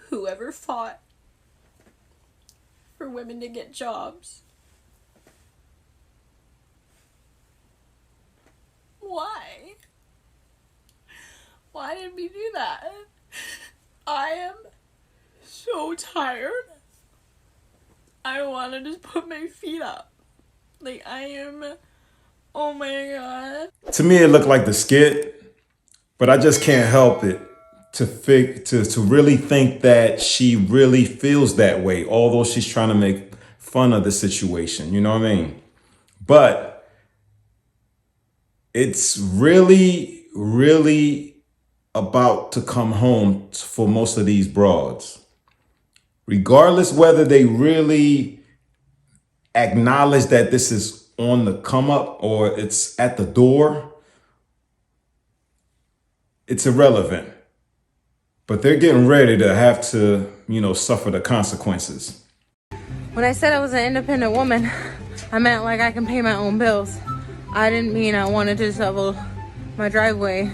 Whoever fought for women to get jobs. Why? Why did we do that? I am so tired. I want to just put my feet up. Like, I am, oh my God. To me, it looked like the skit, but I just can't help it to really think that she really feels that way, although she's trying to make fun of the situation, you know what I mean? But it's really, really about to come home for most of these broads. Regardless whether they really acknowledge that this is on the come up or it's at the door, it's irrelevant. But they're getting ready to have to, suffer the consequences. When I said I was an independent woman, I meant like I can pay my own bills. I didn't mean I wanted to shovel my driveway.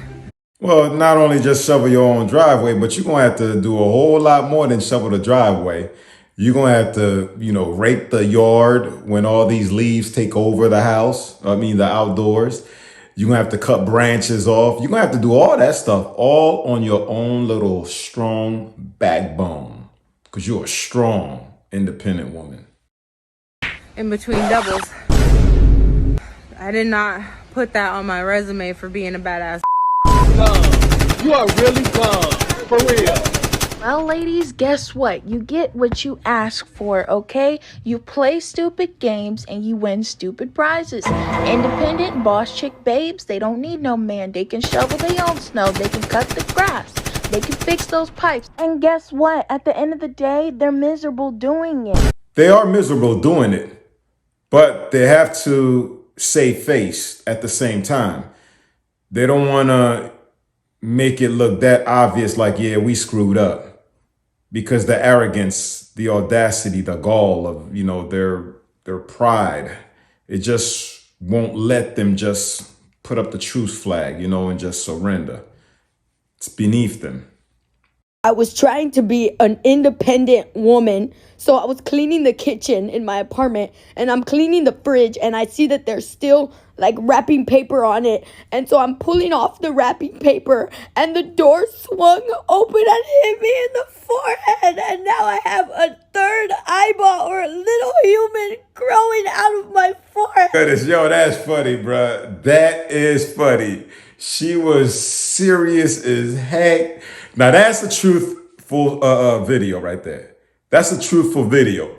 Well, not only just shovel your own driveway, but you're going to have to do a whole lot more than shovel the driveway. You're going to have to, rake the yard when all these leaves take over the house. The outdoors. You're going to have to cut branches off. You're going to have to do all that stuff all on your own little strong backbone because you're a strong, independent woman. In between doubles. I did not put that on my resume for being a badass. You are really dumb, for real. Well, ladies, guess what? You get what you ask for, okay? You play stupid games and you win stupid prizes. Independent boss chick babes, they don't need no man. They can shovel their own snow. They can cut the grass. They can fix those pipes. And guess what? At the end of the day, they're miserable doing it. They are miserable doing it, but they have to save face at the same time. They don't want to make it look that obvious like, yeah, we screwed up. Because the arrogance, the audacity, the gall of, their pride, it just won't let them just put up the truce flag, and just surrender. It's beneath them. I was trying to be an independent woman, so I was cleaning the kitchen in my apartment, and I'm cleaning the fridge, and I see that there's still like wrapping paper on it, and so I'm pulling off the wrapping paper, and the door swung open and hit me in the forehead, and now I have a third eyeball or a little human growing out of my forehead. Yo, that's funny, bruh. That is funny. She was serious as heck. Now that's a truthful video right there. That's a truthful video.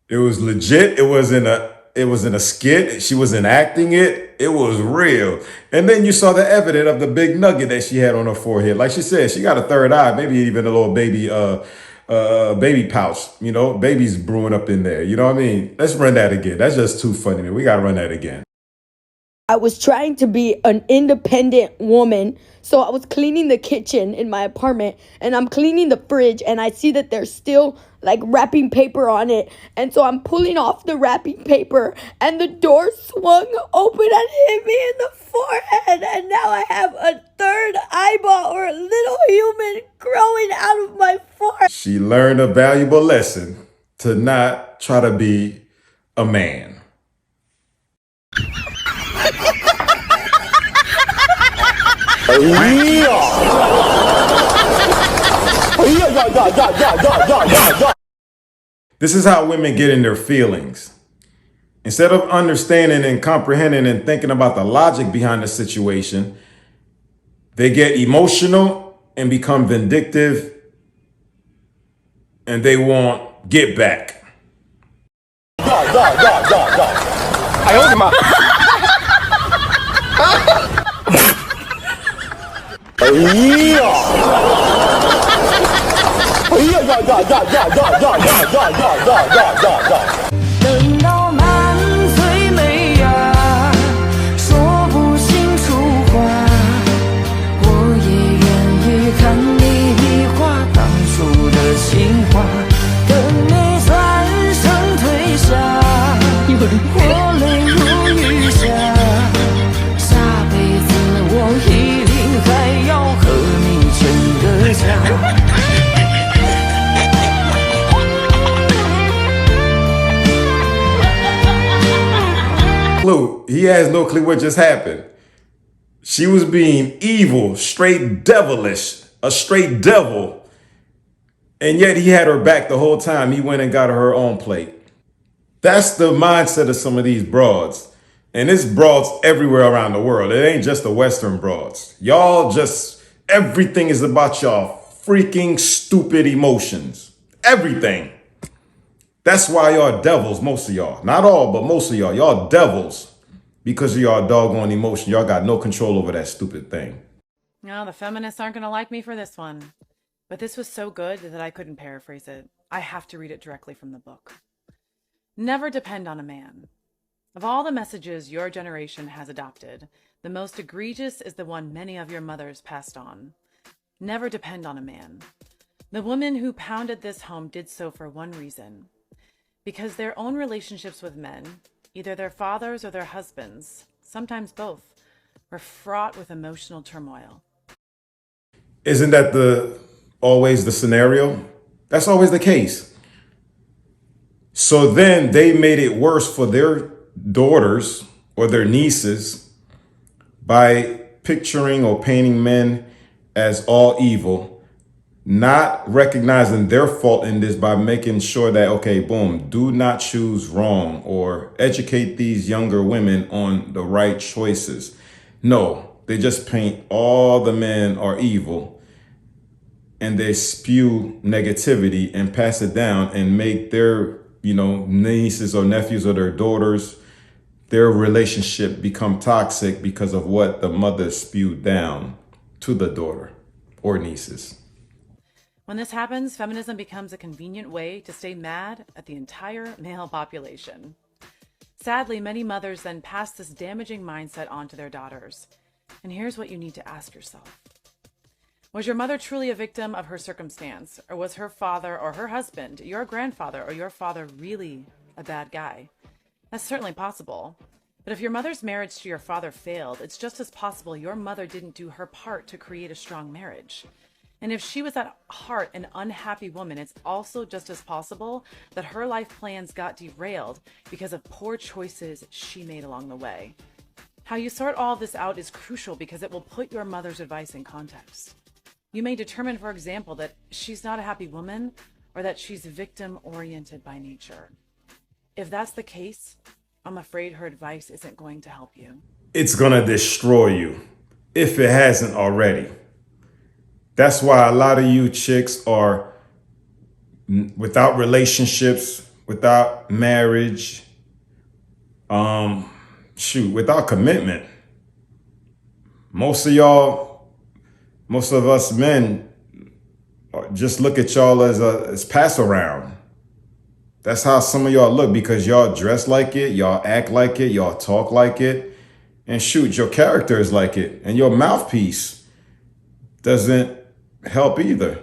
It was legit. It was in a skit. She was enacting it. It was real. And then you saw the evidence of the big nugget that she had on her forehead. Like she said, she got a third eye, maybe even a little baby pouch. Baby's brewing up in there. You know what I mean? Let's run that again. That's just too funny. We got to run that again. I was trying to be an independent woman, so I was cleaning the kitchen in my apartment, and I'm cleaning the fridge, and I see that there's still like wrapping paper on it, and so I'm pulling off the wrapping paper, and the door swung open and hit me in the forehead, and now I have a third eyeball or a little human growing out of my forehead. She learned a valuable lesson to not try to be a man. This is how women get in their feelings. Instead of understanding and comprehending and thinking about the logic behind the situation, they get emotional and become vindictive, and they want get back.等到满嘴媚呀，说不清楚话，我也愿意看你比划当初的情话，等你转身退下，我泪如雨下，下辈子我一定还要和你。He has no clue what just happened. She was being evil, straight devilish, a straight devil. And yet he had her back the whole time. He went and got her own plate. That's the mindset of some of these broads. And it's broads everywhere around the world. It ain't just the Western broads. Y'all just, everything is about y'all freaking stupid emotions. Everything. That's why y'all devils, most of y'all. Not all, but most of y'all. Y'all devils because of y'all doggone emotion. Y'all got no control over that stupid thing. No, the feminists aren't going to like me for this one. But this was so good that I couldn't paraphrase it. I have to read it directly from the book. Never depend on a man. Of all the messages your generation has adopted, the most egregious is the one many of your mothers passed on. Never depend on a man. The women who pounded this home did so for one reason. Because their own relationships with men, either their fathers or their husbands, sometimes both, were fraught with emotional turmoil. Isn't that always the scenario? That's always the case. So then they made it worse for their daughters or their nieces by picturing or painting men as all evil, not recognizing their fault in this by making sure that, okay, boom, do not choose wrong or educate these younger women on the right choices. No, they just paint all the men are evil and they spew negativity and pass it down and make their, nieces or nephews or their daughters, their relationship become toxic because of what the mother spewed down to the daughter or nieces. When this happens, feminism becomes a convenient way to stay mad at the entire male population. Sadly, many mothers then pass this damaging mindset on to their daughters. And here's what you need to ask yourself. Was your mother truly a victim of her circumstance? Or was her father or her husband, your grandfather or your father, really a bad guy? That's certainly possible. But if your mother's marriage to your father failed, it's just as possible your mother didn't do her part to create a strong marriage. And if she was at heart an unhappy woman, it's also just as possible that her life plans got derailed because of poor choices she made along the way. How you sort all this out is crucial because it will put your mother's advice in context. You may determine, for example, that she's not a happy woman or that she's victim-oriented by nature. If that's the case, I'm afraid her advice isn't going to help you. It's gonna destroy you if it hasn't already. That's why a lot of you chicks are without relationships, without marriage, without commitment. Most of us men just look at y'all as pass around. That's how some of y'all look because y'all dress like it, y'all act like it, y'all talk like it, and your character is like it, and your mouthpiece doesn't help either.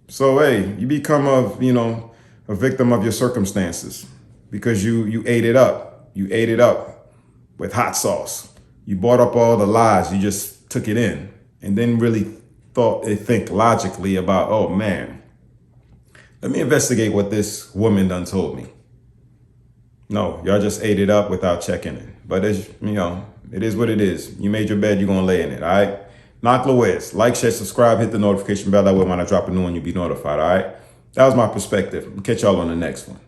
So hey, you become a victim of your circumstances because you ate it up. You ate it up with hot sauce. You bought up all the lies. You just took it in and then really think logically about, oh man, let me investigate what this woman done told me. No, y'all just ate it up without checking it. But it is what it is. You made your bed, you're gonna lay in it, all right? Knock Lewis, like, share, subscribe, hit the notification bell. That way when I drop a new one, you'll be notified, all right? That was my perspective. Catch y'all on the next one.